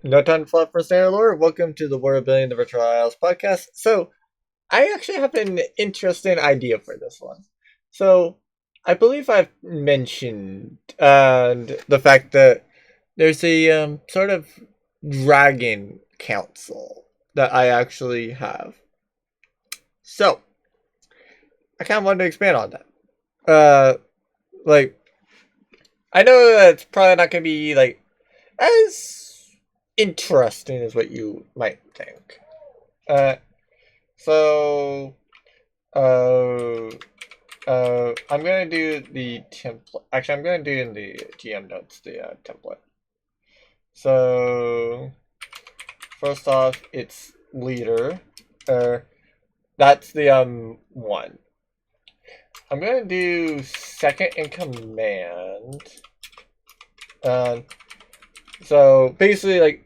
No time for fluff for standard lore. Welcome to the Worldbuilding the Virtual Isles podcast. So, I actually have an interesting idea for this one. So, I believe I've mentioned the fact that there's a sort of dragon council that I actually have. So, I kind of wanted to expand on that. Uh, like, I know that it's probably not going to be like as interesting as what you might think. Uh, so, uh, I'm gonna do the template. Actually, I'm gonna do in the GM notes the template. So, first off, it's leader. That's the one. I'm gonna do second in command. So basically, like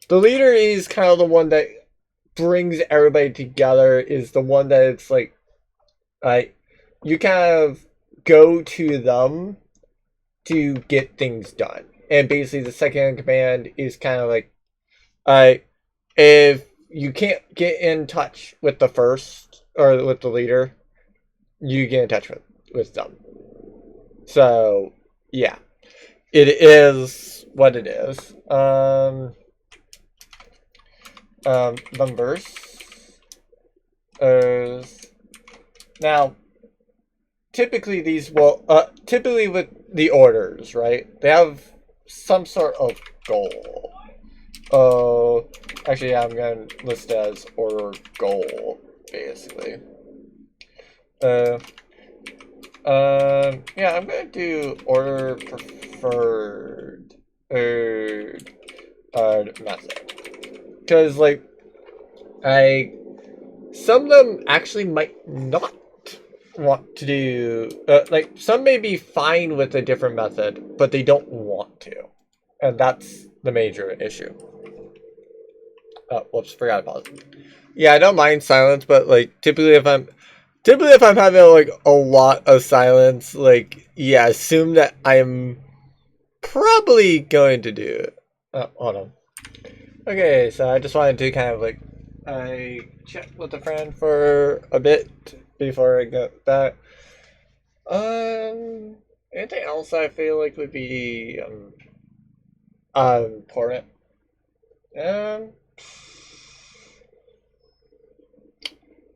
the leader is kind of the one that brings everybody together. Is the one that it's like you kind of go to them to get things done. And basically, the second in command is kind of like, if you can't get in touch with the first or with the leader, you get in touch with them. So, yeah, it is what it is. Numbers. Now, typically typically with the orders, right? They have some sort of goal. Actually, yeah, I'm gonna list it as order goal, basically. Yeah, I'm gonna do order preferred method because, like, some of them actually might not want to do like some may be fine with a different method, but they don't want to, and that's the major issue. Oh, whoops, forgot about it. Yeah, I don't mind silence, but like typically if I'm having like a lot of silence, like yeah, assume that I'm probably going to do it. Oh, hold on. Okay, so I just wanted to kind of like I chat with a friend for a bit before I go back. Anything else I feel like would be important? Um,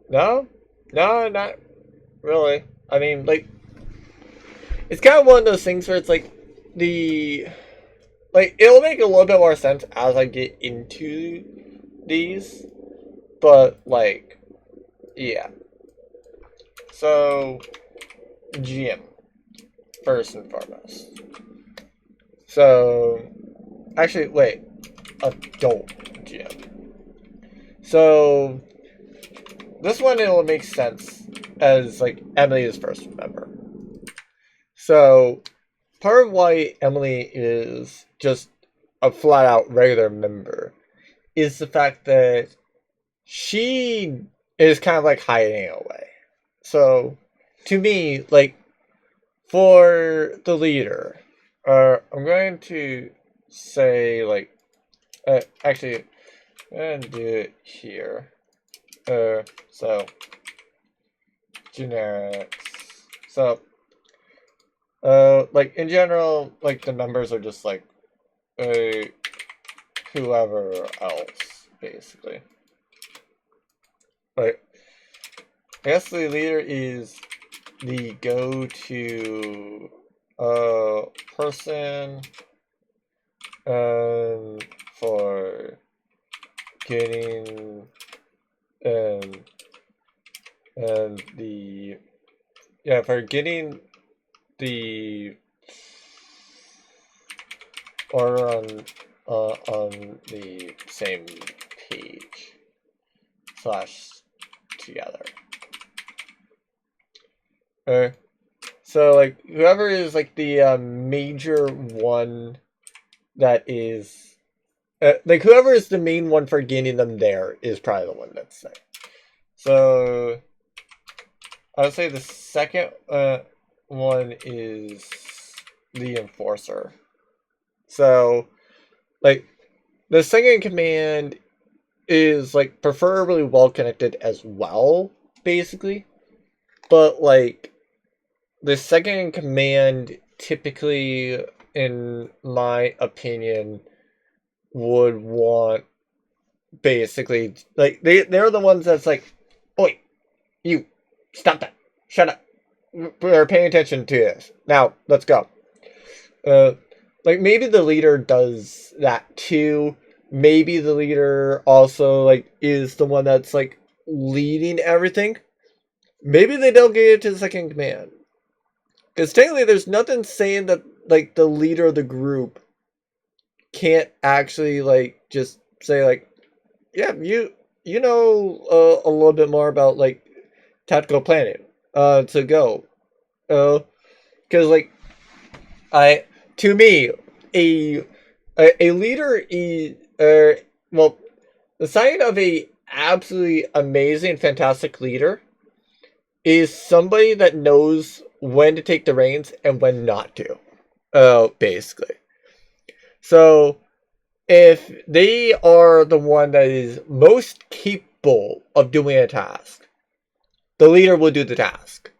no, no, not really. I mean, like it's kind of one of those things where it's like the it'll make a little bit more sense as I get into these, but like yeah. So GM first and foremost. So actually, wait, adult GM. So this one it'll make sense as like Emily is first member. So part of why Emily is just a flat out regular member is the fact that she is kind of like hiding away. So to me, like for the leader, I'm going to say like actually I'm gonna do it here. So generics. So like in general, like the members are just like whoever else, basically. Like I guess the leader is the go-to person for getting um and the for getting the order on the same page slash together. So like whoever is like the major one that is like whoever is the main one for getting them there is probably the one that's there. So I would say the second one is the enforcer. So like the second in command is like preferably well connected as well, basically. But like the second in command typically, in my opinion, would want basically like they're the ones that's like, oi, you, stop that, shut up, we're paying attention to this now, let's go. Like maybe the leader does that too. Maybe the leader also like is the one that's like leading everything. Maybe they delegate it to the second in command. Because technically there's nothing saying that like the leader of the group can't actually like just say like, yeah, you know a little bit more about like tactical planning to go. Because like I to me a leader is well, the sign of a absolutely amazing fantastic leader is somebody that knows when to take the reins and when not to. Basically. So if they are the one that is most capable of doing a task, the leader will do the task.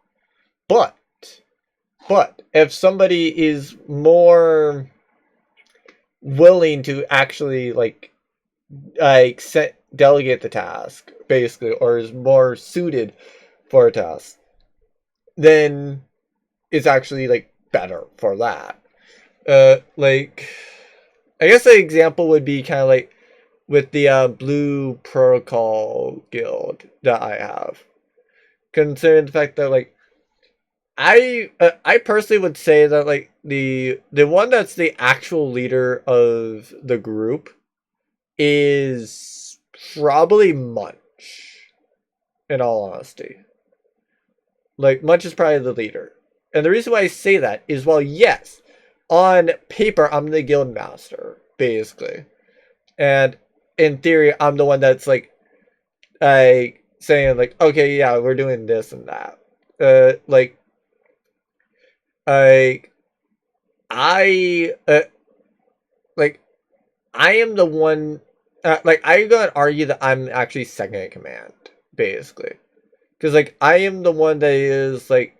But if somebody is more willing to actually like delegate the task, basically, or is more suited for a task, then it's actually like better for that. Like I guess the example would be kind of like with the Blue Protocol guild that I have, considering the fact that like I personally would say that like the one that's the actual leader of the group is probably Munch, in all honesty. Like Munch is probably the leader. And the reason why I say that is, well, yes, on paper I'm the guild master, basically. And in theory I'm the one that's like saying like, okay, yeah, we're doing this and that. Like I like I am the one like I'm gonna argue that I'm actually second in command, basically. Because like I am the one that is like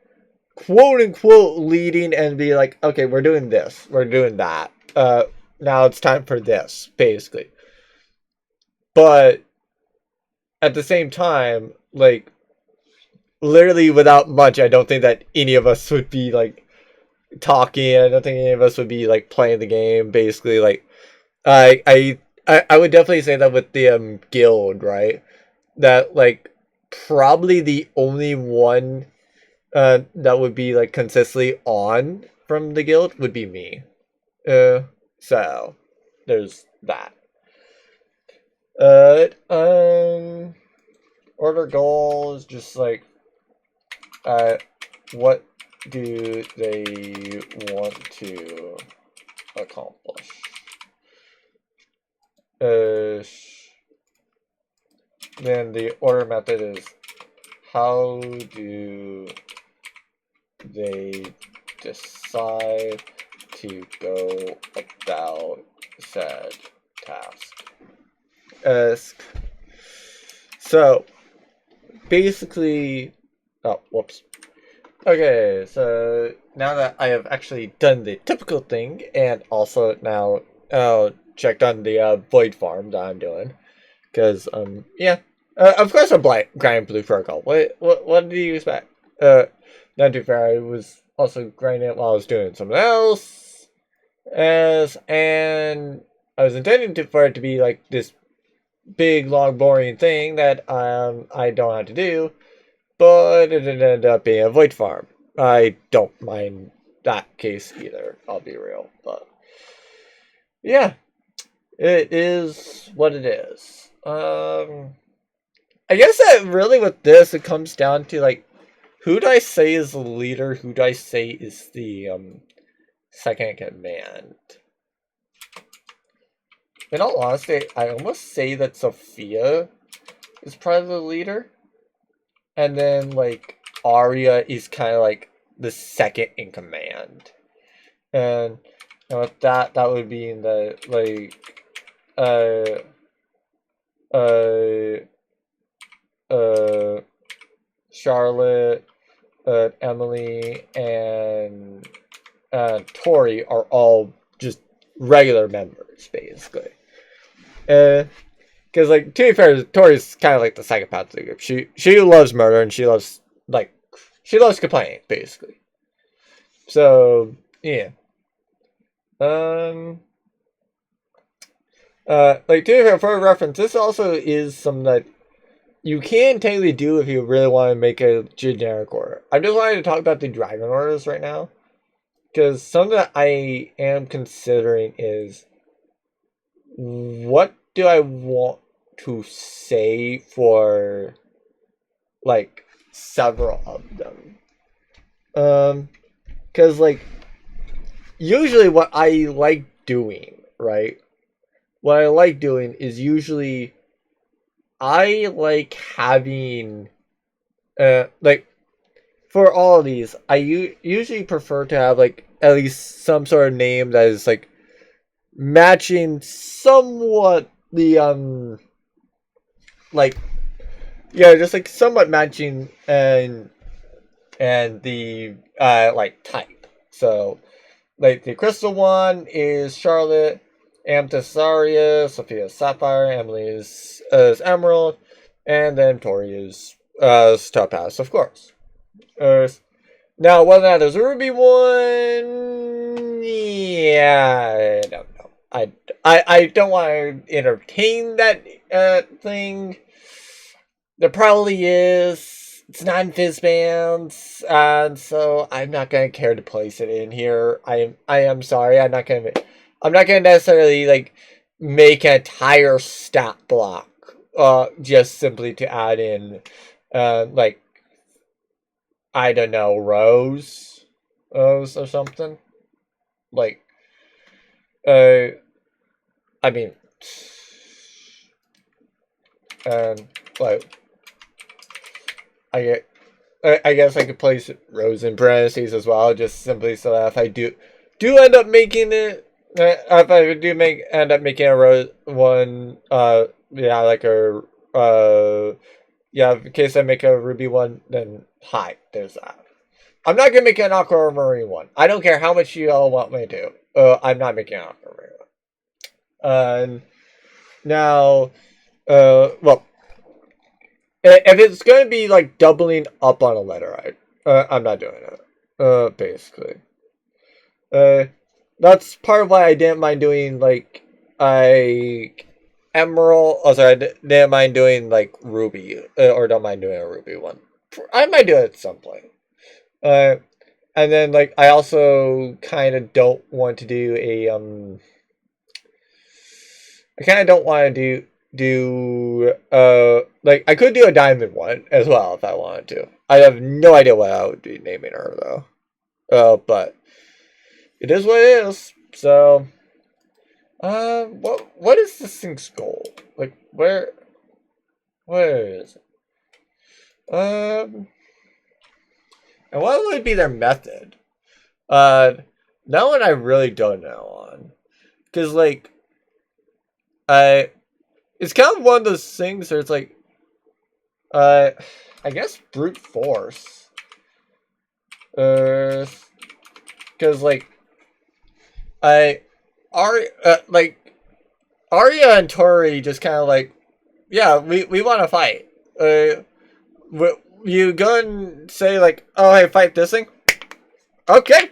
quote unquote leading and be like, okay, we're doing this, we're doing that. Now it's time for this, basically. But at the same time, like literally without much, I don't think that any of us would be like talking. I don't think any of us would be like playing the game. Basically, like I would definitely say that with the guild, right? That like probably the only one that would be like consistently on from the guild would be me. So there's that. Order goals, just like what do they want to accomplish? Then the order method is how do they decide to go about said task? So basically, oh, whoops. Okay, so now that I have actually done the typical thing and also now checked on the void farm that I'm doing, because yeah, of course I'm grinding Blue Protocol. What did you expect? Not too fair. I was also grinding it while I was doing something else, and I was intending for it to be like this big, long, boring thing that I don't have to do, but it ended up being a void farm. I don't mind that case either, I'll be real, but yeah, it is what it is. I guess that really with this, it comes down to like, who do I say is the leader? Who do I say is the second in command? In all honesty, I almost say that Sophia is probably the leader, and then like Arya is kind of like the second in command, and with that would be in the like uh, uh, uh, Charlotte, Emily, and Tori are all just regular members, basically. Because like, to be fair, Tori's kind of like the psychopath of the group. She loves murder and she loves complaining, basically. So yeah. Like, to be fair, for a reference, this also is something that you can technically do if you really want to make a generic order. I'm just wanting to talk about the dragon orders right now, because something that I am considering is, what do I want to say for like several of them? Because like, usually what I like doing, right? What I like doing is usually I like having like, for all of these, I usually prefer to have like at least some sort of name that is like matching somewhat the like, yeah, just like somewhat matching and the like type. So like the crystal one is Charlotte, Amethyst Zarya, Sophia Sapphire, Emily is Emerald, and then Tori is Topaz, of course. Now, whether or not there's a Ruby one, yeah, I don't know. I don't want to entertain that thing. There probably is. It's not in Fizzbands, and so I'm not gonna care to place it in here. I am sorry. I'm not gonna necessarily like make an entire stat block just simply to add in like, I don't know, Rose or something. Like, I mean, like, I guess I could place Rose in parentheses as well, just simply so that if I do end up making it, if I do end up making a Rose one, yeah, like a, yeah, in case I make a Ruby one, then hi, there's that. I'm not gonna make an Aquamarine one. I don't care how much you all want me to. I'm not making an Aquamarine one. Now, well, if it's gonna be like doubling up on a letter, I'm not doing it. Basically, that's part of why I didn't mind doing like Emerald. Oh, sorry, I didn't mind doing like Ruby, or don't mind doing a Ruby one. I might do it at some point. And then like, I also kind of don't want to do a I kind of don't want to do like, I could do a diamond one as well if I wanted to. I have no idea what I would be naming her though. But it is what it is. So what is this thing's goal? Like, where is it? And what would be their method? That one I really don't know on. Because, like, it's kind of one of those things where it's like, I guess brute force. Because, like, like, Arya and Tori just kind of like, yeah, we want to fight. You go and say like, oh, hey, fight this thing. Okay,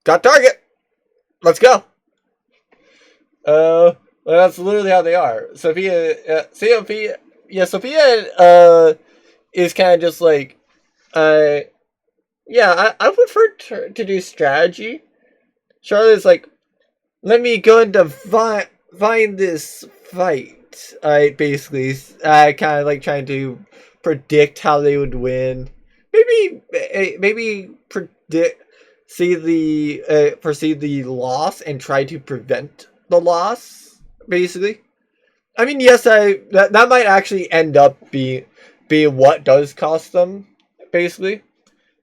got target. Let's go. Well, that's literally how they are. Sophia is kind of just like, yeah, I prefer to do strategy. Charlotte's like, let me go and find this fight. I basically, kind of like trying to predict how they would win. Maybe foresee the loss and try to prevent the loss. Basically, I mean, yes, that might actually end up being what does cost them. Basically,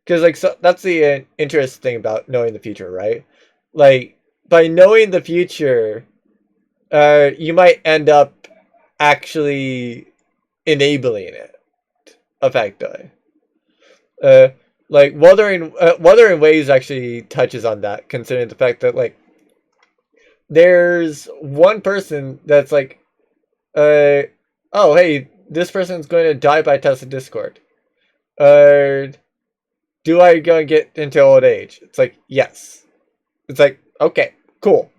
because like, so that's the interesting thing about knowing the future, right? Like, by knowing the future, you might end up actually enabling it effectively. Uh, like Wuthering Waves actually touches on that, considering the fact that like there's one person that's like, oh hey, this person's going to die by test of Discord. Do I go and get into old age? It's like yes. It's like okay, cool.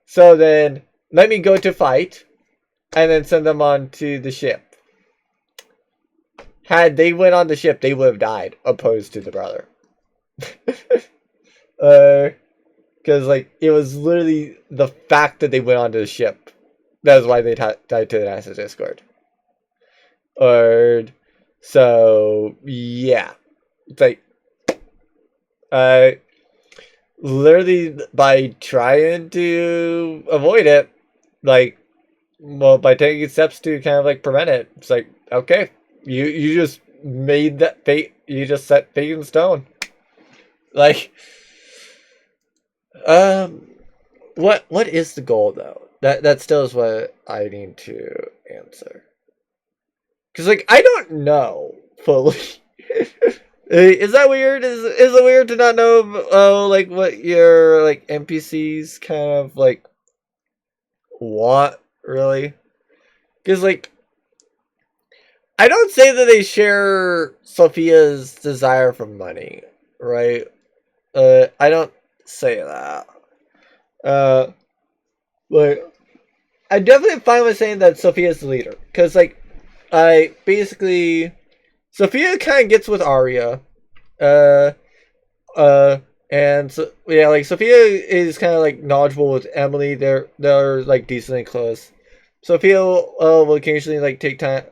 So then let me go to fight, and then send them on to the ship. Had they went on the ship, they would have died, opposed to the brother. Because like it was literally the fact that they went onto the ship. That's why they died to the NASA Discord. Or so yeah, it's like literally by trying to avoid it, like well by taking steps to kind of like prevent it. It's like okay, you just made that fate. You just set fate in stone. Like what is the goal though? That still is what I need to answer. Cause like I don't know fully. Is that weird? Is it weird to not know like what your like NPCs kind of like want really? Cause like I don't say that they share Sophia's desire for money, right? I don't say that. Uh, but I'm definitely fine with saying that Sophia's the leader, because like I basically Sophia kind of gets with Arya, uh, and so yeah, like Sophia is kind of like knowledgeable with Emily. They're like decently close. Sophia will occasionally like take time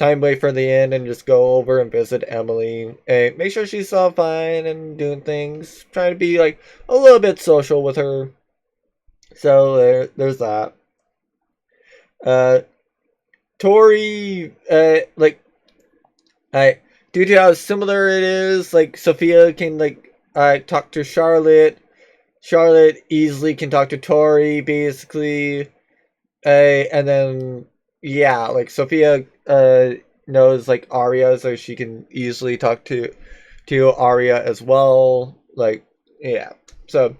away from the inn and just go over and visit Emily and make sure she's all fine and doing things. Trying to be like a little bit social with her. So there's that. Uh, Tori, like I due to how similar it is, like Sophia can like talk to Charlotte. Charlotte easily can talk to Tori, basically. And then yeah, like Sophia knows like Arya, so she can easily talk to Arya as well. Like yeah, so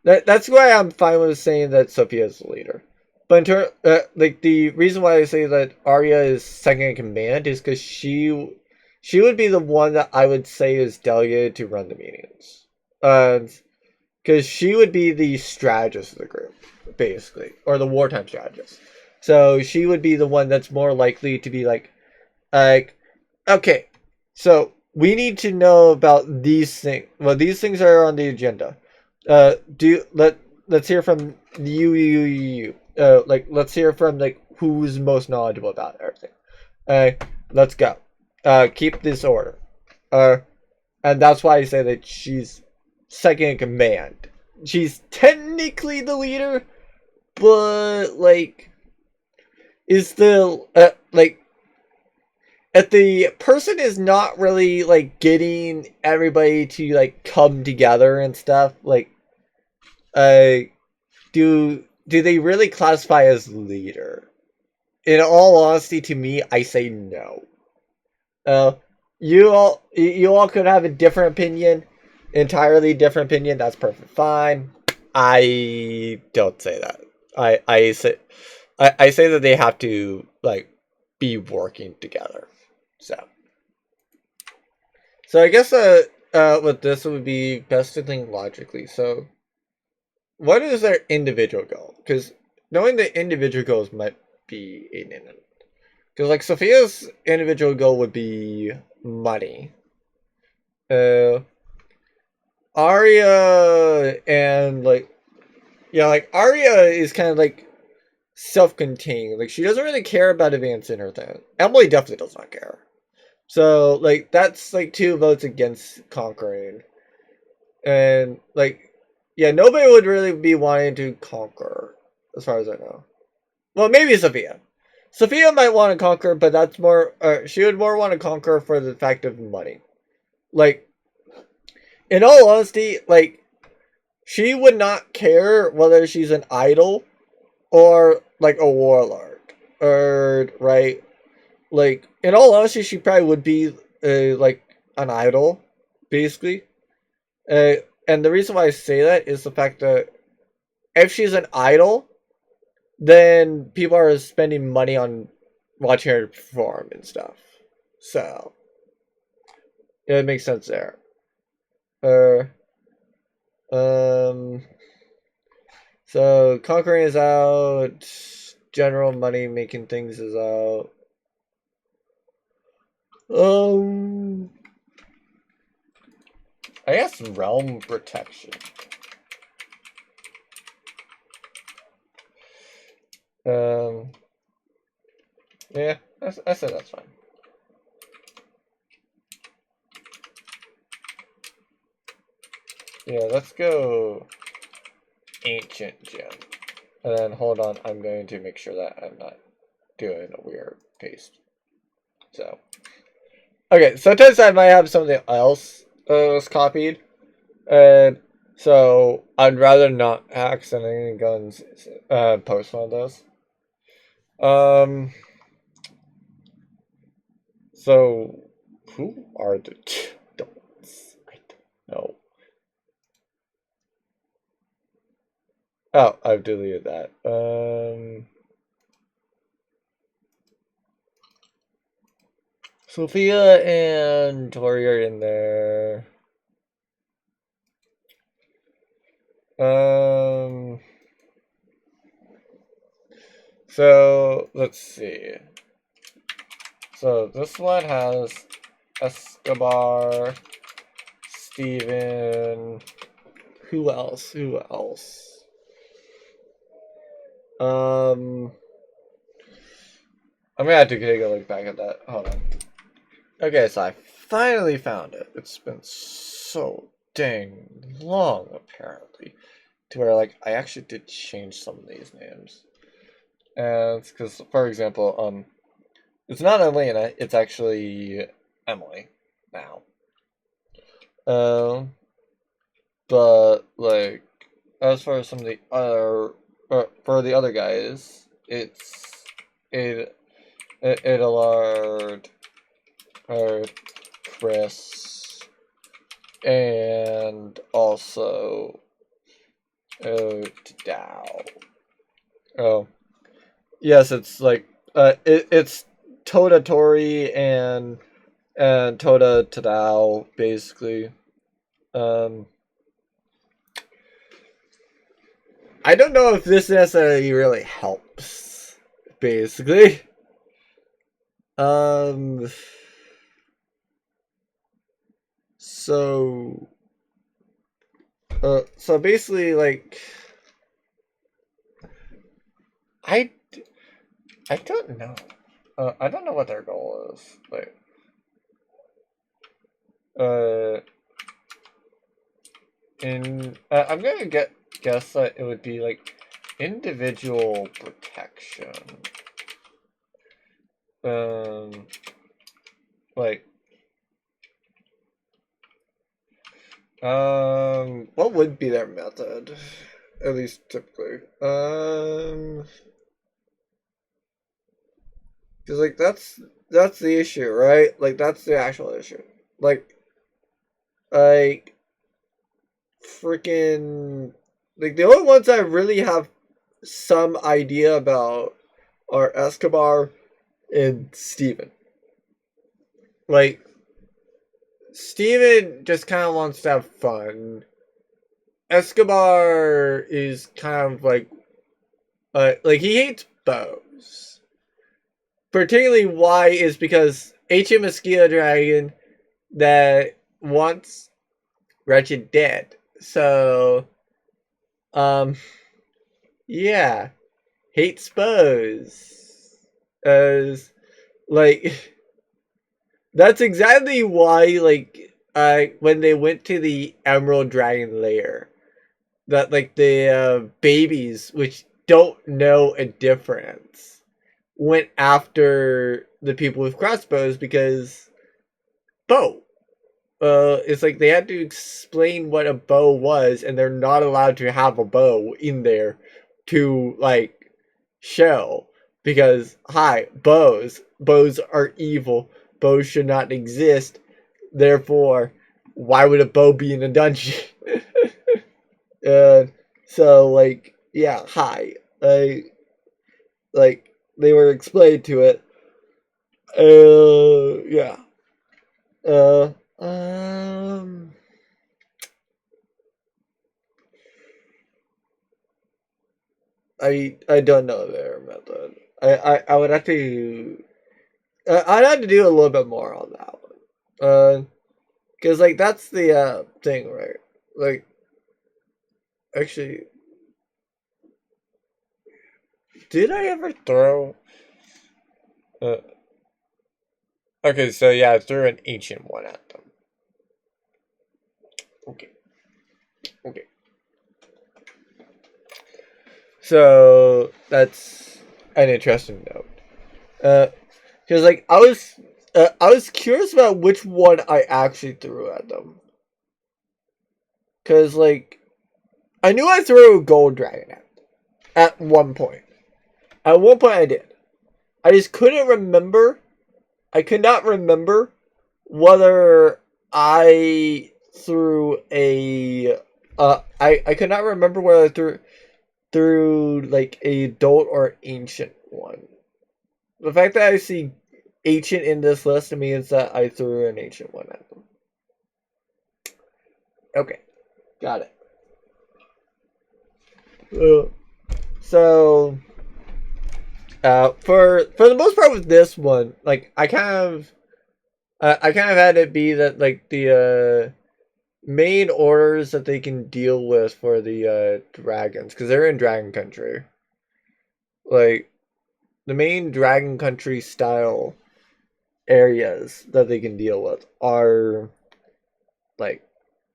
that's why I'm fine with saying that Sophia is the leader. But in like the reason why I say that Arya is second in command is because she would be the one that I would say is delegated to run the meetings, because she would be the strategist of the group, basically, or the wartime strategist. So she would be the one that's more likely to be like, okay, so we need to know about these things. Well, these things are on the agenda. Let's hear from you. Like let's hear from like who's most knowledgeable about everything. Let's go. Keep this order. And that's why I say that she's second in command. She's technically the leader, but like is the like if the person is not really like getting everybody to like come together and stuff, like do they really classify as leader? In all honesty, to me, I say no. You all could have a different opinion, entirely different opinion. That's perfect, fine. I don't say that. I say that they have to like be working together. So I guess with this it would be best to think logically. So what is their individual goal? Because knowing the individual goals might be in it. Because like Sophia's individual goal would be money. Arya and like yeah, like Arya is kind of like self-contained. Like she doesn't really care about advancing her thing. Emily definitely does not care. So like that's like 2 votes against conquering. And like yeah, nobody would really be wanting to conquer, as far as I know. Well, maybe Sophia. Sophia might want to conquer, but that's more. She would more want to conquer for the fact of money. Like, in all honesty, like she would not care whether she's an idol or like a warlord, or right, like in all honesty, she probably would be like an idol, basically. Uh, and the reason why I say that is the fact that if she's an idol, then people are spending money on watching her perform and stuff. So yeah, it makes sense there. Uh, um, so conquering is out. General money making things is out. I guess realm protection. Yeah, I said that's fine. Yeah, let's go ancient gem. And then hold on, I'm going to make sure that I'm not doing a weird paste. So, okay, sometimes I might have something else was copied, and so I'd rather not accidentally go and post one of those. So who are the don'ts? I don't know. Oh, I've deleted that. Sophia and Tori are in there. So let's see. So this one has Escobar, Steven. Who else? Who else? I'm gonna have to take a look back at that. Hold on. Okay, so I finally found it. It's been so dang long, apparently, to where like I actually did change some of these names. And it's because, for example, it's not Elena. It's actually Emily now. But like as far as some of the other, for the other guys, it's Adelard, or Chris, and also Dow. Oh, yes, it's like it's Toda Tori and Toda Tadao, basically. I don't know if this necessarily really helps, basically. So so basically, like, I don't know. I don't know what their goal is. Like, I'm gonna guess that it would be like individual protection. Like, what would be their method? At least typically. Because like that's the issue, right? Like that's the actual issue. Like freaking like the only ones I really have some idea about are Escobar and Steven. Like Steven just kind of wants to have fun. Escobar is kind of like he hates bows. Particularly why is because ancient mosquito dragon that wants Wretched dead. So yeah. Hates bows. As like that's exactly why like when they went to the Emerald Dragon lair, that like the babies which don't know a difference went after the people with crossbows because bow. It's like they had to explain what a bow was, and they're not allowed to have a bow in there to like show. Because, hi, bows. Bows are evil. Bows should not exist. Therefore, why would a bow be in a dungeon? So, like, yeah, hi. Like, they were explained to it. Yeah. Uh, um... I don't know their method. I would have to I'd have to do a little bit more on that one. Because like that's the thing, right? Like actually, did I ever throw? Uh, okay, so yeah, I threw an ancient one at them. Okay, okay. So that's an interesting note. Because like I was curious about which one I actually threw at them. Because like I knew I threw a gold dragon at one point. At one point I did. I just couldn't remember. I could not remember whether I threw a. I could not remember whether I threw like a adult or ancient one. The fact that I see ancient in this list means that I threw an ancient one at them. Okay, got it. So, for the most part with this one, like I kind of had it be that like the main orders that they can deal with for the dragons, because they're in Dragon Country. Like the main Dragon Country style areas that they can deal with are like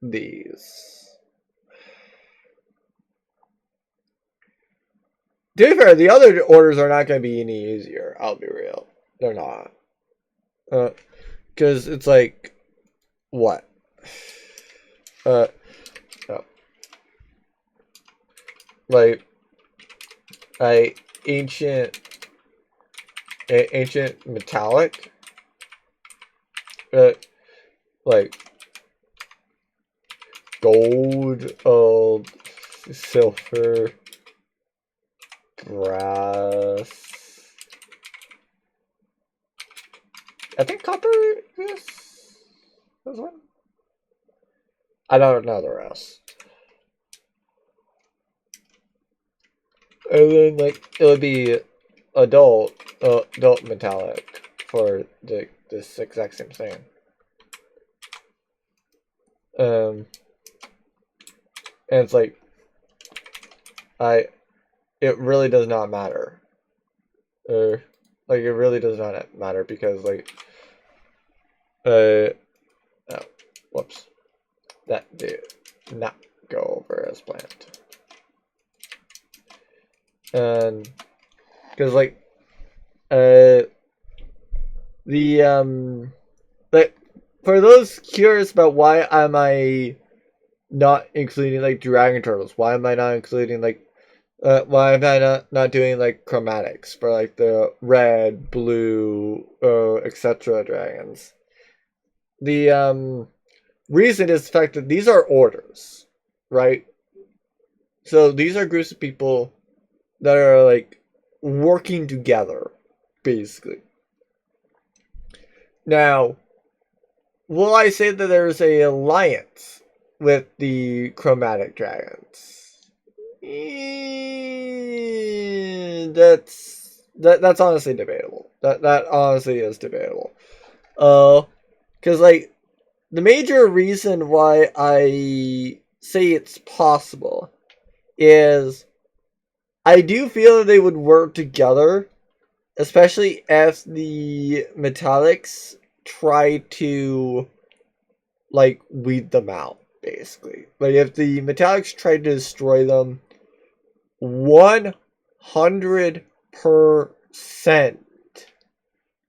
these. To be fair, the other orders are not going to be any easier. I'll be real, they're not. Because it's like what? Oh. Like a ancient metallic, like gold, silver, brass. I think copper is one. I don't know the rest. And then like it would be adult metallic for this exact same thing. And it's like it really does not matter. Like it really does not matter because like oh, whoops, that did not go over as planned. And because like but for those curious about why am I not including like dragon turtles, why am I not including like why am I not doing like chromatics for like the red, blue, etc. dragons? The reason is the fact that these are orders, right? So these are groups of people that are like working together, basically. Now, will I say that there's a alliance with the chromatic dragons? That's honestly debatable. That honestly is debatable. Because like the major reason why I say it's possible is I do feel that they would work together, especially if the metallics try to like weed them out, basically. Like if the metallics try to destroy them, 100%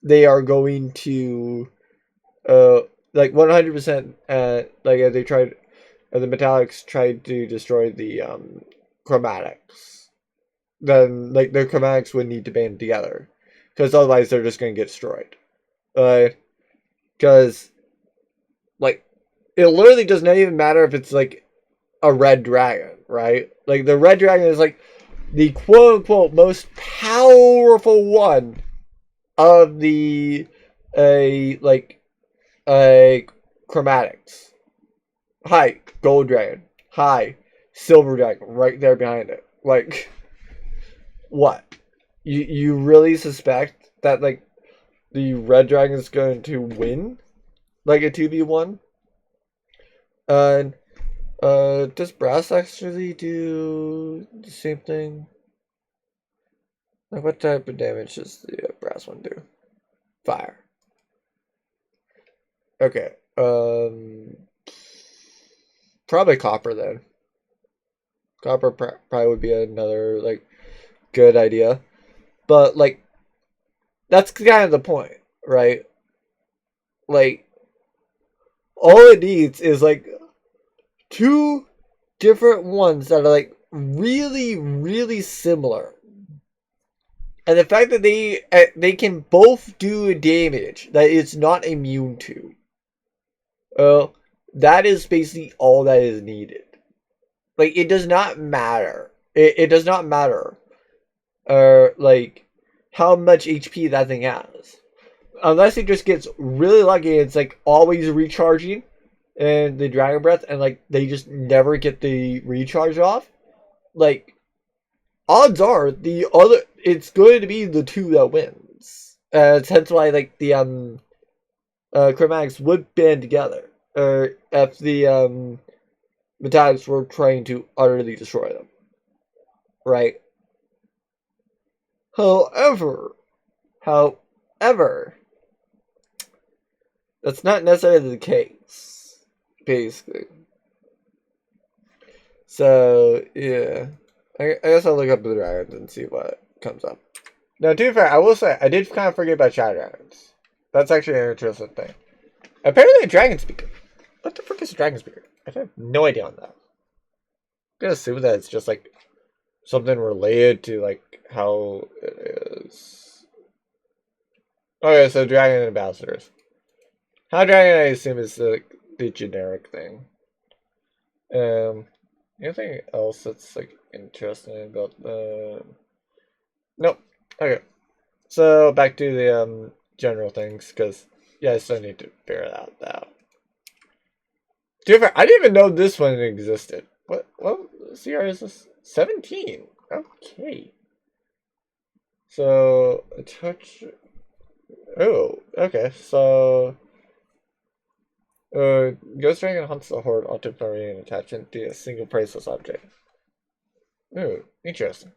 they are going to like 100% like if they tried if the metallics tried to destroy the chromatics, then like their chromatics would need to band together, because otherwise they're just going to get destroyed. Because like it literally does not even matter if it's like a red dragon, right? Like the red dragon is like the quote unquote most powerful one of the chromatics. Hi, gold dragon. Hi, silver dragon. Right there behind it. Like, what? You really suspect that like the red dragon is going to win, like a 2v1? And does brass actually do the same thing? Like, what type of damage does the brass one do? Fire. Okay. Probably copper then. Copper probably would be another like good idea, but like that's kind of the point, right? Like all it needs is like two different ones that are like really, really similar. And the fact that they can both do damage that it's not immune to, that is basically all that is needed. Like it does not matter. It does not matter, like how much HP that thing has, unless it just gets really lucky. It's like always recharging, and the dragon breath, and like they just never get the recharge off. Like odds are it's going to be the two that wins. Hence why like the chromatics would band together, or if the metallics were trying to utterly destroy them, right? However, that's not necessarily the case, basically. So yeah, I guess I'll look up the dragons and see what comes up. Now, to be fair, I will say I did kind of forget about shadow dragons. That's actually an interesting thing. Apparently, a dragon speaker. What the frick is a dragon speaker? I have no idea on that. I'm gonna assume that it's just like something related to like how it is. Okay, so dragon ambassadors. How dragon, I assume, is the generic thing. Anything else that's like interesting about the? Nope. Okay. So back to the general things, because yeah, I still need to figure that out. To be fair, I didn't even know this one existed. What CR is this? 17. Okay. So a touch. Oh, okay. So Ghost Dragon hunts the horde ultimately and attach into a single priceless object. Ooh, interesting.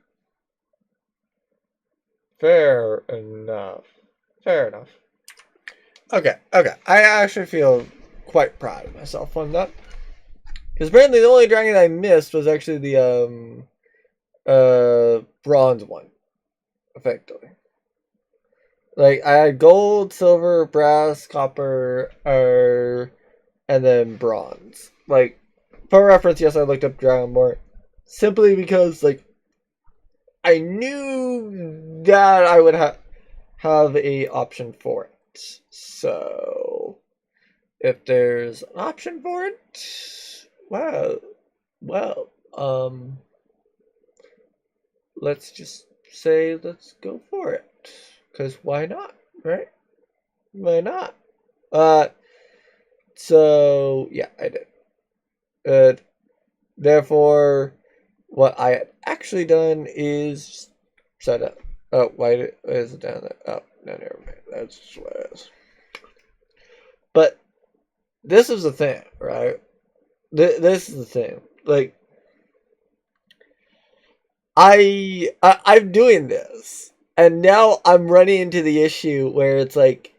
Fair enough. Fair enough. Okay. I actually feel quite proud of myself on that. Because apparently the only dragon I missed was actually the bronze one. Effectively. Like I had gold, silver, brass, copper, and then bronze. Like for reference, yes, I looked up dragon more. Simply because like I knew that I would have a option for it. So if there's an option for it, well, let's just say let's go for it. Because why not, right? Why not? So yeah, I did. Therefore, what I had actually done is set up. Oh, why is it down there? Oh, no, never mind. That's what it is. But this is the thing, right? This is the thing. Like, I'm doing this, and now I'm running into the issue where it's like,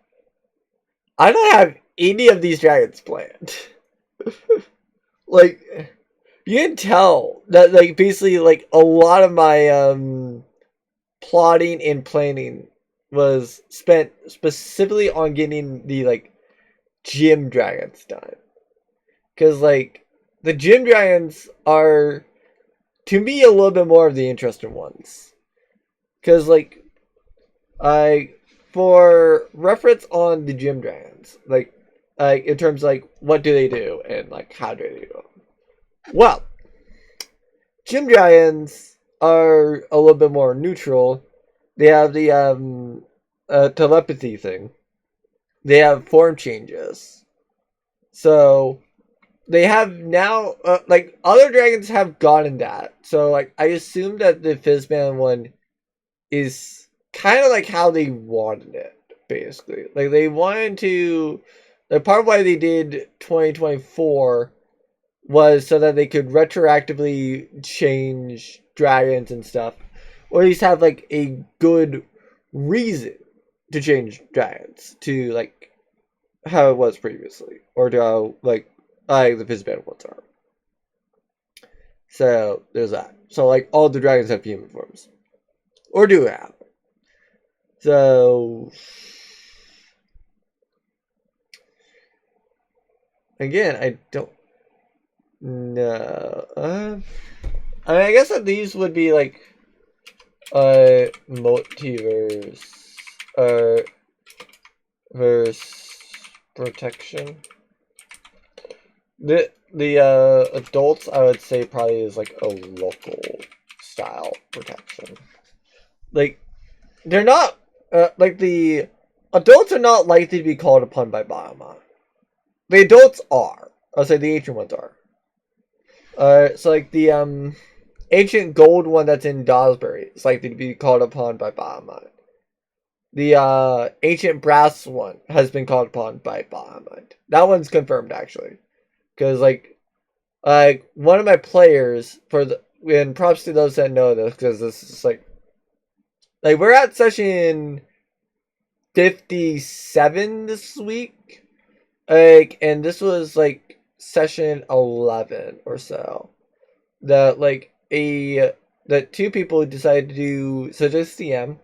I don't have any of these dragons planned. Like, you can tell that, like, basically, like, a lot of my, plotting and planning was spent specifically on getting the, like, gym dragons done. Because, like, the gym dragons are, to me, a little bit more of the interesting ones. because like I for reference on the gym dragons, like in terms of, like what do they do and like how do they do it? Well, gym dragons are a little bit more neutral. They have the telepathy thing. They have form changes. So they have now, like other dragons have gotten that. So like I assume that the Fizzman one is kind of like how they wanted it, basically. Like they wanted to. The part of why they did 2024 was so that they could retroactively change dragons and stuff, or at least have like a good reason to change dragons to like how it was previously, or to how like the Fizzband ones are. So there's that. So like all the dragons have human forms, or do have. So again, I don't know. I mean, I guess that these would be like multiverse verse protection. The adults, I would say, probably is like a local style protection. Like they're not like the adults are not likely to be called upon by Bahamut. The adults are. I'll say the ancient ones are. So like the ancient gold one that's in Dawsbury is likely to be called upon by Bahamut. The ancient brass one has been called upon by Bahamut. That one's confirmed actually, because like one of my players for the and props to those that know this, because this is like we're at session 57 this week, like, and this was like session 11 or so. That like that two people decided to do suggest CM.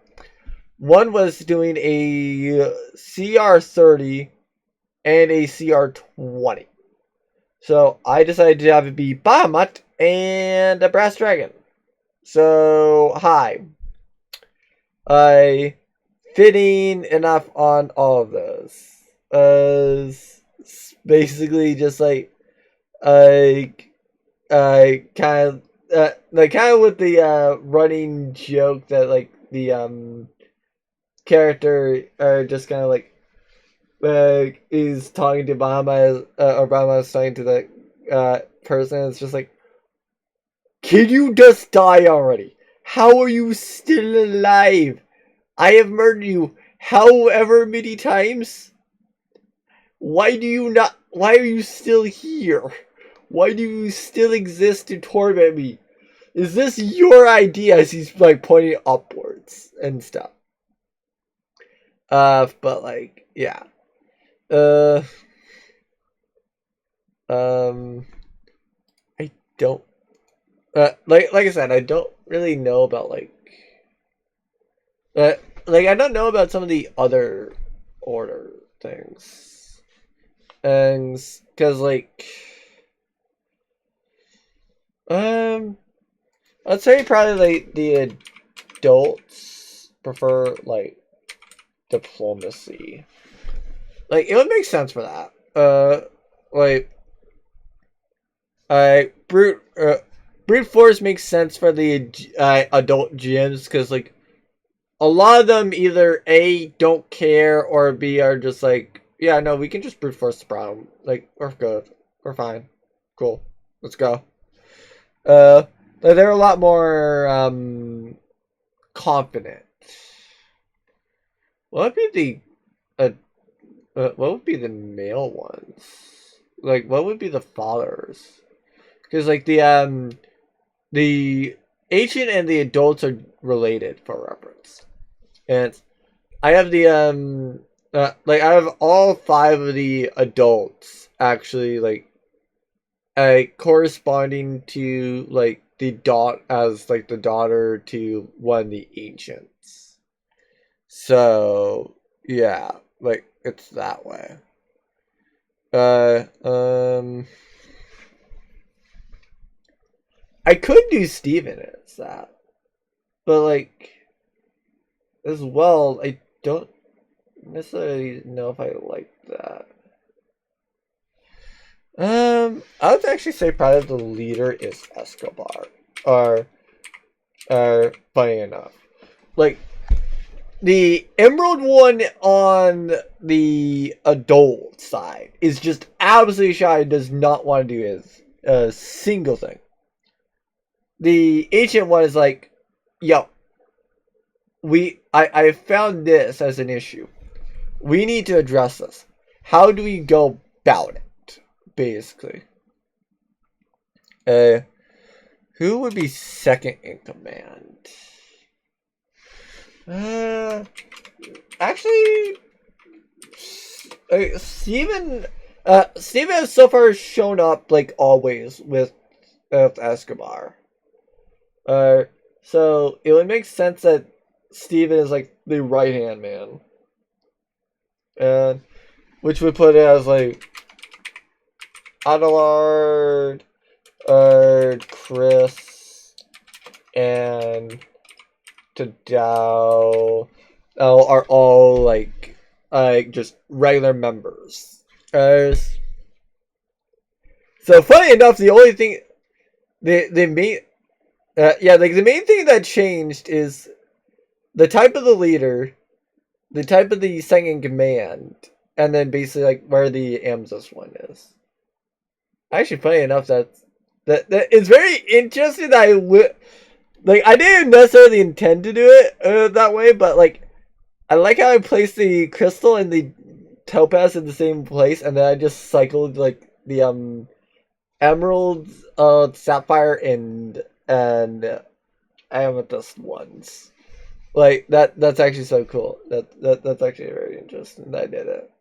One was doing a CR30 and a CR20. So I decided to have it be Bahamut and a Brass Dragon. So hi. I fitting enough on all of those. Basically just like I kind of with the running joke that like the character just kind of like is talking to Obama, or Obama is talking to the person. It's just like, can you just die already? How are you still alive? I have murdered you however many times. Why do you not? Why are you still here? Why do you still exist to torment me? Is this your idea? As he's like pointing upwards and stuff. But like, yeah. I don't. Like I said, I don't really know about like I don't know about some of the other order things, and because like I'd say probably like the adults prefer like diplomacy. Like it would make sense for that. Like brute force makes sense for the adult gyms, because like a lot of them either A, don't care, or B, are just like, yeah, no, we can just brute force the problem. Like, we're good. We're fine. Cool. Let's go. They're a lot more confident. What would be what would be the male ones? Like, what would be the fathers? Because like the ancient and the adults are related for reference, and I have the I have all 5 of the adults actually like corresponding to like the the daughter to one of the ancients. So yeah, like it's that way. I could do Steven as that, but like as well, I don't necessarily know if I like that. I would actually say probably the leader is Escobar. Or, funny enough, like the Emerald one on the adult side is just absolutely shy. Does not want to do his a single thing. The ancient one is like, yo, I found this as an issue. We need to address this. How do we go about it? Basically. Who would be second in command? Actually, Steven has so far shown up like always with Escobar. So it would make sense that Steven is like the right hand man. Which would put it as like Adelard, Chris, and Tadao are all like just regular members. So funny enough, the only thing the main the main thing that changed is the type of the leader, the type of the second in command, and then basically like where the Amzus one is. Actually, funny enough, that it's very interesting that I didn't necessarily intend to do it that way, but like I like how I placed the crystal and the topaz in the same place, and then I just cycled like the emerald, sapphire, and amethyst ones. Like that's actually so cool. That's actually very interesting that I did it,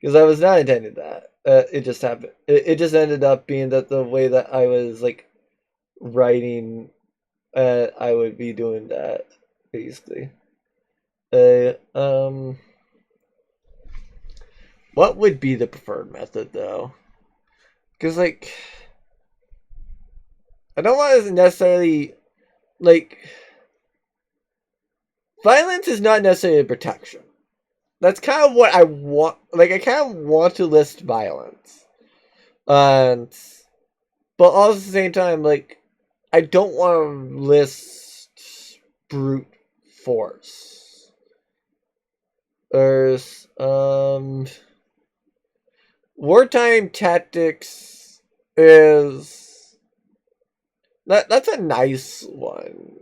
because I was not intending that. It just happened. It just ended up being that the way that I was like writing, I would be doing that basically. What would be the preferred method though? Because like I don't want to necessarily like violence is not necessarily a protection. That's kind of what I want. Like I kind of want to list violence, and but also at the same time, like I don't want to list brute force. There's wartime tactics is that's a nice one.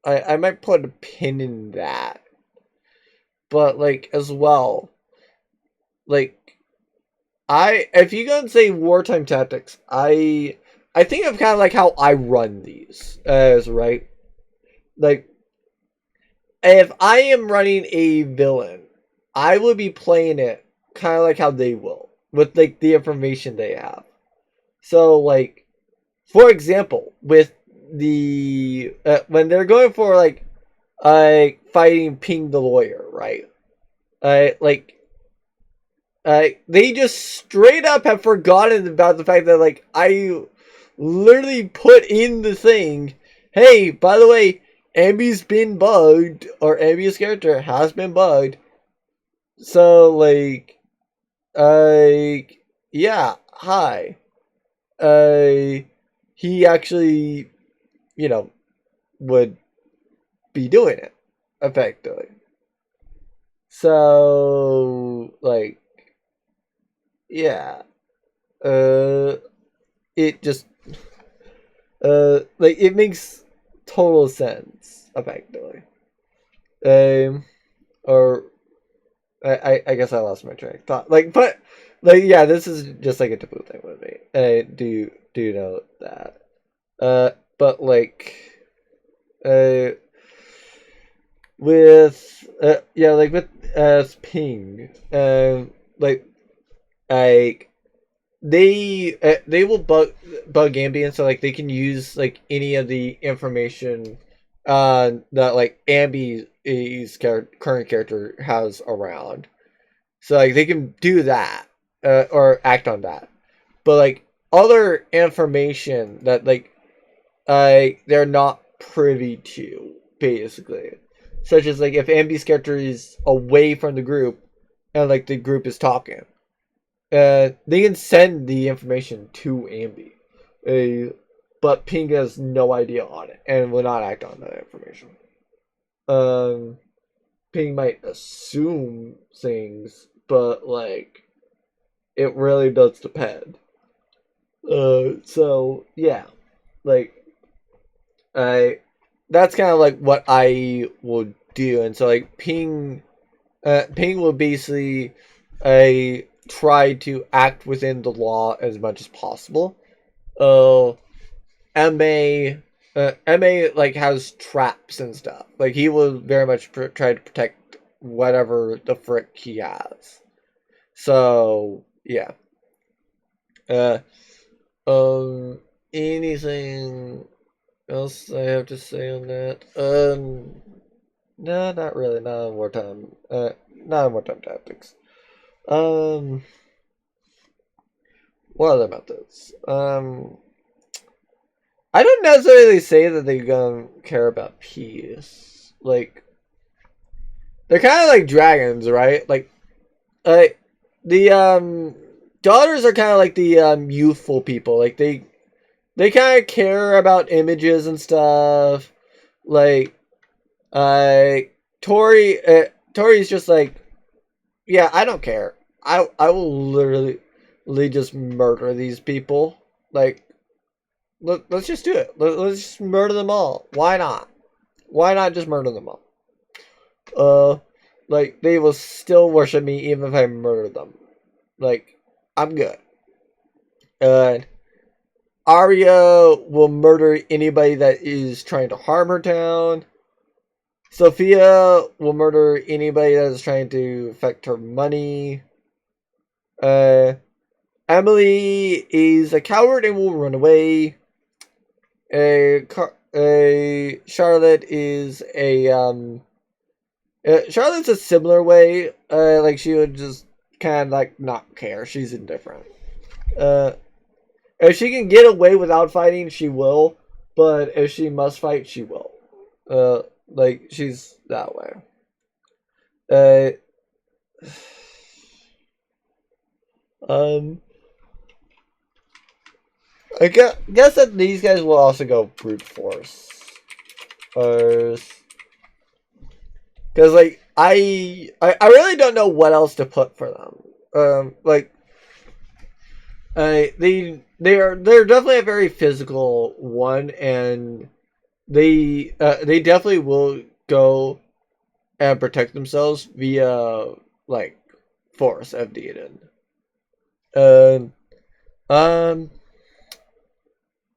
I might put a pin in that. But like as well, like if you gonna say wartime tactics, I think of kind of like how I run these as right. Like if I am running a villain, I will be playing it kind of like how they will, with like the information they have. So like, for example, with the when they're going for like fighting Ping the lawyer, right? Like they just straight up have forgotten about the fact that like I literally put in the thing, hey, by the way, Ambi's been bugged, or Ambi's character has been bugged. So like yeah, hi. He actually, would be doing it effectively. So like yeah, it just like it makes total sense effectively. Or I guess I lost my train of thought. Like, but like yeah, this is just like a taboo thing with me. I do know that. But like, with like with Ping, like they will bug Ambient, so like they can use like any of the information that like Ambi's current character has around, so like they can do that or act on that. But like other information that like they're not privy to, basically. such as like if Ambi's character is away from the group and like the group is talking, they can send the information to Ambi, but Ping has no idea on it and will not act on that information. Ping might assume things, but like it really does depend. So yeah, like that's kind of like what I would do, and so like Ping will basically try to act within the law as much as possible. MA like has traps and stuff. Like he will very much try to protect whatever the frick he has. So yeah. Anything else I have to say on that? No, not really. Not on wartime. Not on wartime tactics. What other methods? I don't necessarily say that they gonna care about peace. Like, they're kind of like dragons, right? Like, the daughters are kind of like the youthful people. Like they kind of care about images and stuff. Like, Tori's just like, yeah, I don't care. I will literally just murder these people. Like, let's just do it. Let's just murder them all. Why not? Why not just murder them all? Like, they will still worship me even if I murder them. Like, I'm good. Arya will murder anybody that is trying to harm her town. Sophia will murder anybody that is trying to affect her money. Emily is a coward and will run away. Charlotte is Charlotte's a similar way. Like she would just kind of like not care. She's indifferent. If she can get away without fighting, she will. But if she must fight, she will. Like she's that way. I guess that these guys will also go brute force. Because like I really don't know what else to put for them. Like they're definitely a very physical one, and they definitely will go and protect themselves via like force if needed.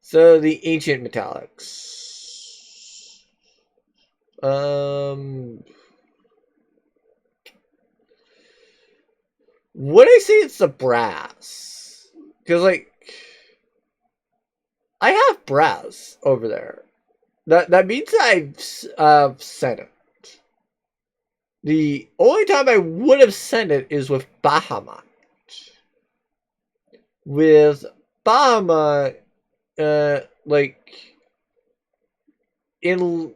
So the ancient metallics. Would I say it's the brass? Because like I have brass over there. That means I've sent it. The only time I would have sent it is with Bahamut. With Bahamut, like in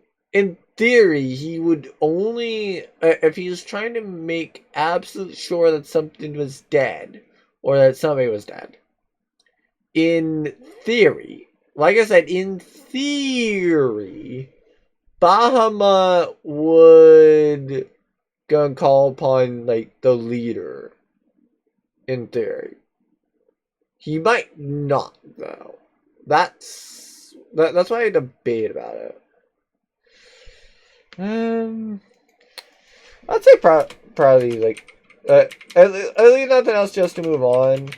theory, he would only if he was trying to make absolute sure that something was dead or that somebody was dead. In theory, like I said, in theory, Bahamut would go and call upon like the leader. In theory, he might not though. That's why I debate about it. I'd say probably like at least nothing else just to move on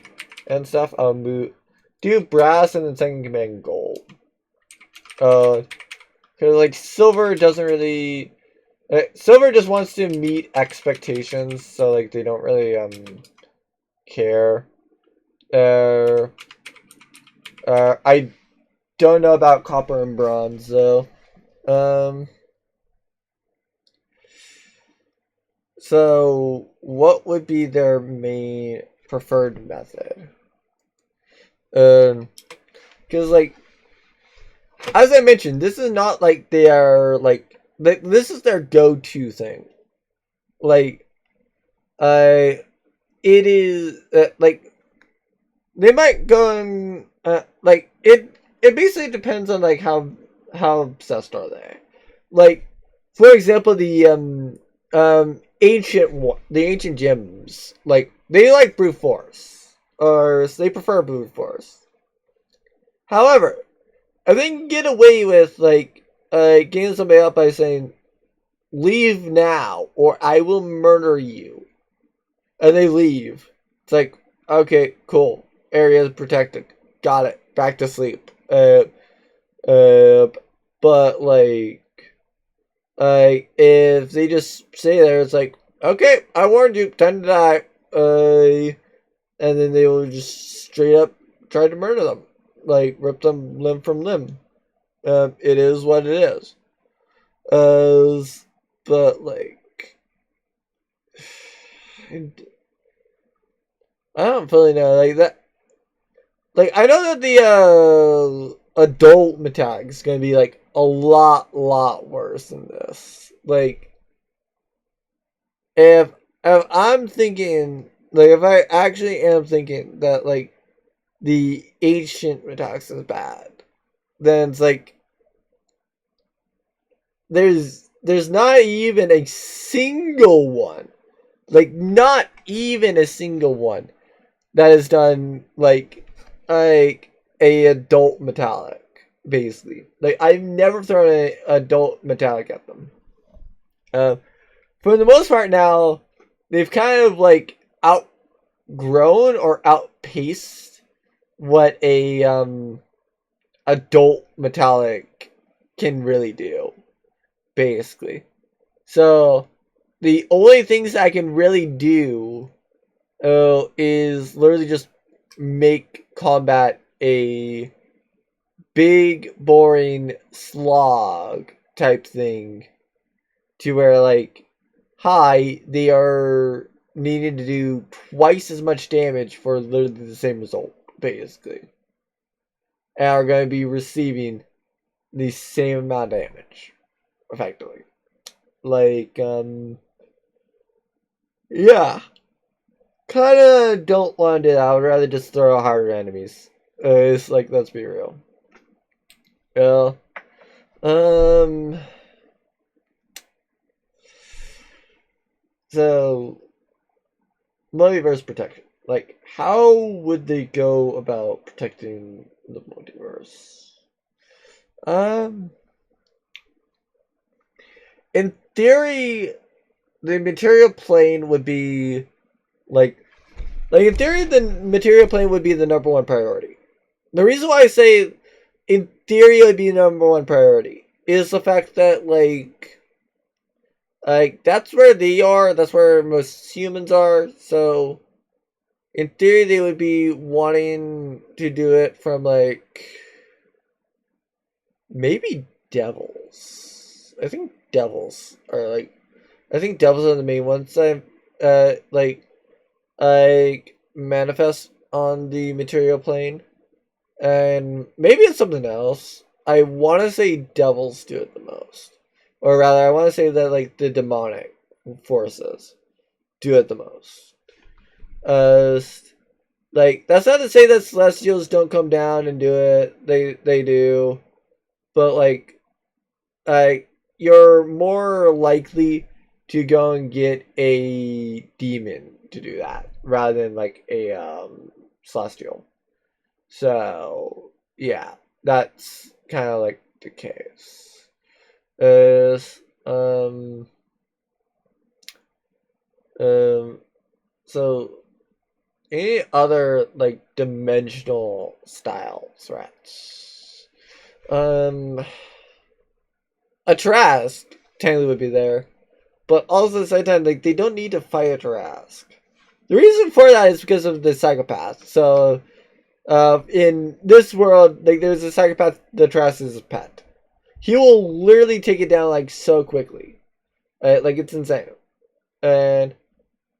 and stuff. I'll do brass and then second command gold. Cause like silver doesn't really. Silver just wants to meet expectations, so like they don't really care. I don't know about copper and bronze though. So what would be their main preferred method? Because like as I mentioned, this is not like they are like this is their go-to thing. Like, it is like they might go and like it. It basically depends on like how obsessed are they. Like, for example, the ancient gems, like they like brute force, or they prefer brute force. However, if they can get away with like getting somebody up by saying, "Leave now, or I will murder you," and they leave, it's like, okay, cool, area is protected, got it, back to sleep. But like if they just stay there, it's like, okay, I warned you, time to die. And then they will just straight up try to murder them, like rip them limb from limb. It is what it is. But like, I don't really know, like that. Like, I know that the adult metallic is gonna be like a lot worse than this. Like, if I'm thinking, like, if I actually am thinking that like the ancient metallic is bad, then it's like there's not even a single one, like not even a single one that is done like a adult metallic, basically. Like, I've never thrown an adult metallic at them. For the most part now, they've kind of like outgrown or outpaced what a adult metallic can really do, basically. So the only things I can really do is literally just make combat a big, boring slog type thing, to where like, hi, they are needing to do twice as much damage for literally the same result, basically, and are going to be receiving the same amount of damage, effectively. Like, yeah, kind of don't want to do that. I would rather just throw harder enemies. It's like, let's be real. Yeah. So, multiverse protection. Like, how would they go about protecting the multiverse? In theory, the material plane would be like in theory, the material plane would be the number one priority. The reason why I say in theory it would be the number one priority is the fact that like that's where they are, that's where most humans are, so in theory they would be wanting to do it from like maybe devils. I think devils are like, I think devils are the main ones that like manifest on the material plane. And maybe it's something else. I want to say devils do it the most. Or rather, I want to say that like the demonic forces do it the most. Like, that's not to say that celestials don't come down and do it. They do. But like you're more likely to go and get a demon to do that rather than like a celestial. So yeah, that's kind of like the case. So any other like dimensional style threats? A Trask technically would be there, but also at the same time, like, they don't need to fight a Trask. The reason for that is because of the psychopath. So, in this world, like, there's a psychopath, the Trask is a pet. He will literally take it down, like, so quickly. Like, it's insane. And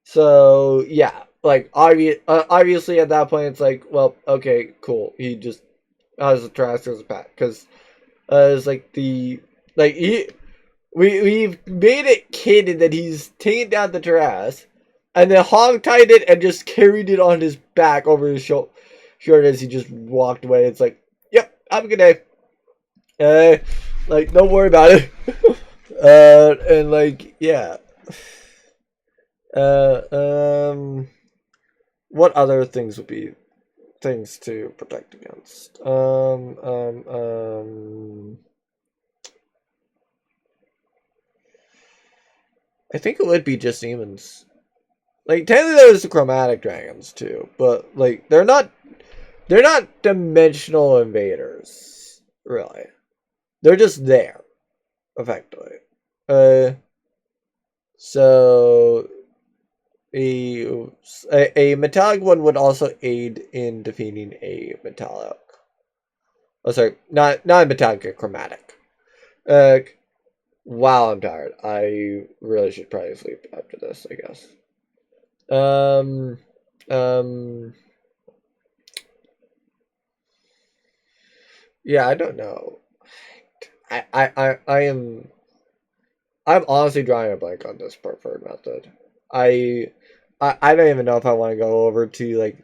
so, yeah, like, obviously at that point, it's like, well, okay, cool. He just has a Trask as a pet. Because, it's like the, like, we've made it canon that he's taken down the giraffes, and then hog-tied it and just carried it on his back over his shoulder as he just walked away. It's like, yep, have a good day. Like, don't worry about it. And like, yeah. What other things would be things to protect against? I think it would be just demons. Like, technically there's the chromatic dragons too, but like they're not dimensional invaders, really. They're just there, effectively. So a metallic one would also aid in defeating a metallic. Oh, sorry, not a metallic, a chromatic. Wow, I'm tired. I really should probably sleep after this, I guess. Yeah, I don't know. I'm honestly drawing a blank on this preferred method. I don't even know if I want to go over to like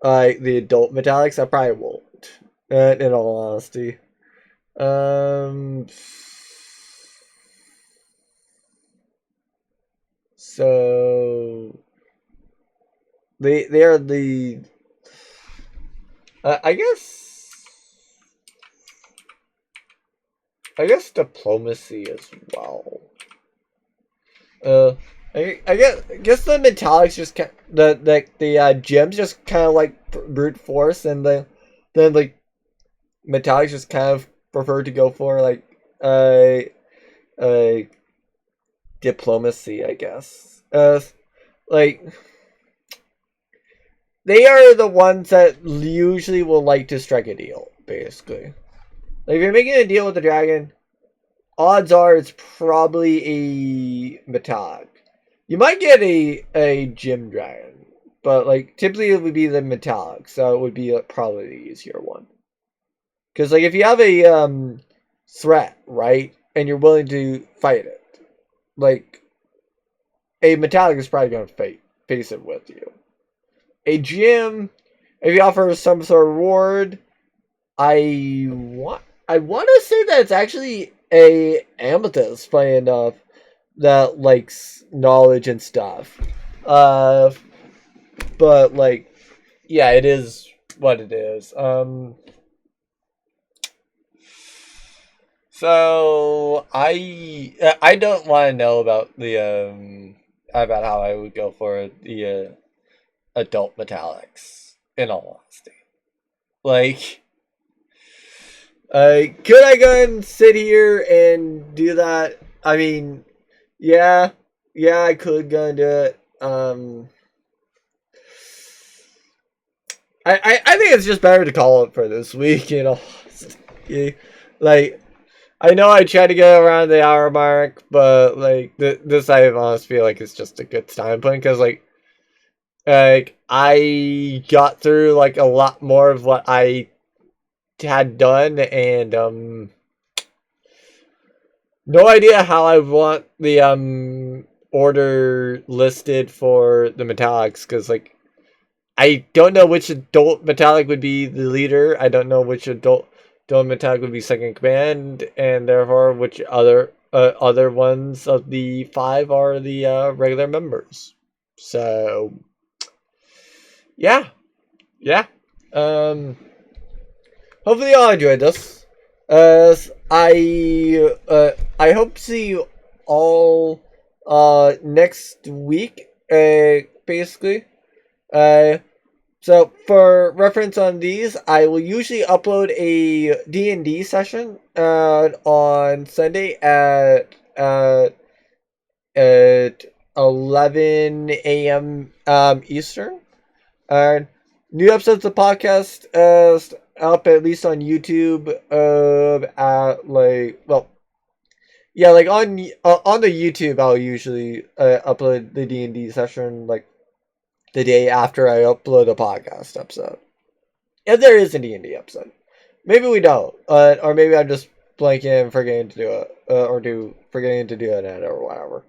the adult metallics. I probably won't. In all honesty. So they are the I guess diplomacy as well. I guess the metallics just the gems just kind of like brute force, and then like metallics just kind of prefer to go for like uh diplomacy, I guess. Like they are the ones that usually will like to strike a deal, basically. Like if you're making a deal with the dragon, odds are it's probably a metallic. You might get a gem dragon, but like typically it would be the metallic, so it would be probably the easier one. Because like if you have a threat, right, and you're willing to fight it, like a metallic is probably going to face it with you. A gem, if you offer some sort of reward, I want to say that it's actually a amethyst, funny enough, that likes knowledge and stuff. But like, yeah, it is what it is. So I don't want to know about the about how I would go for the adult metallics. In all honesty, like. Could I go and sit here and do that? I mean, yeah, I could go and do it. I think it's just better to call it for this week, you know. Like, I know I tried to get around the hour mark, but like this, I honestly feel like it's just a good time point because like I got through like a lot more of what I had done, and no idea how I want the order listed for the metallics, because like I don't know which adult metallic would be the leader. I don't know which adult metallic would be second in command, and therefore which other ones of the 5 are the regular members. So yeah. Hopefully y'all enjoyed this. I hope to see you all next week. Basically. So for reference on these, I will usually upload a D&D session on Sunday at 11 a.m. Eastern. New episodes of the podcast up at least on YouTube at like, well, yeah, like on the YouTube I'll usually upload the D&D session like the day after I upload a podcast episode. If there is a D&D episode. Maybe we don't. Or maybe I'm just blanking and forgetting to do it, or forgetting to do an edit or whatever.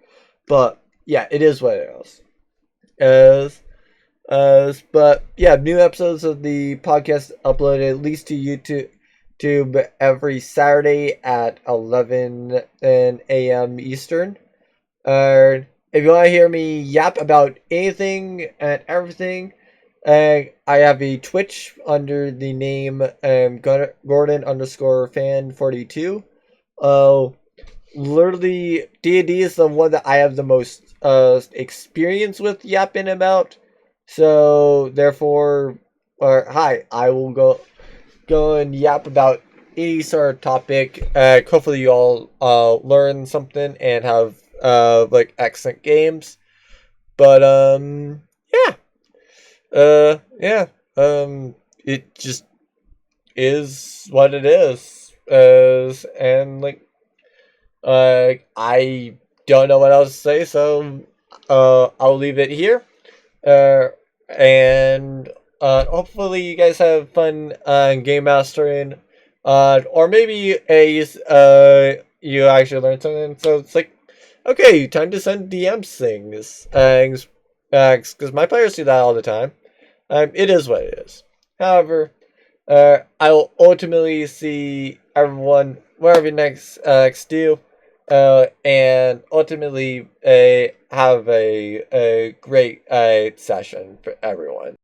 But yeah, it is what it is. But yeah, new episodes of the podcast uploaded at least to YouTube every Saturday at 11 a.m. Eastern. If you want to hear me yap about anything and everything, I have a Twitch under the name Gordon underscore fan 42. Literally, D&D is the one that I have the most experience with yapping about. So therefore, hi, I will go and yap about any sort of topic. Hopefully you all learn something and have like excellent games. But yeah. Yeah. It just is what it is. And like I don't know what else to say, so I'll leave it here. Uh, and hopefully you guys have fun game mastering, or maybe you actually learned something. So it's like, okay, time to send DMs things, because my players do that all the time. It is what it is. However, I will ultimately see everyone wherever next do, and ultimately have a great session for everyone.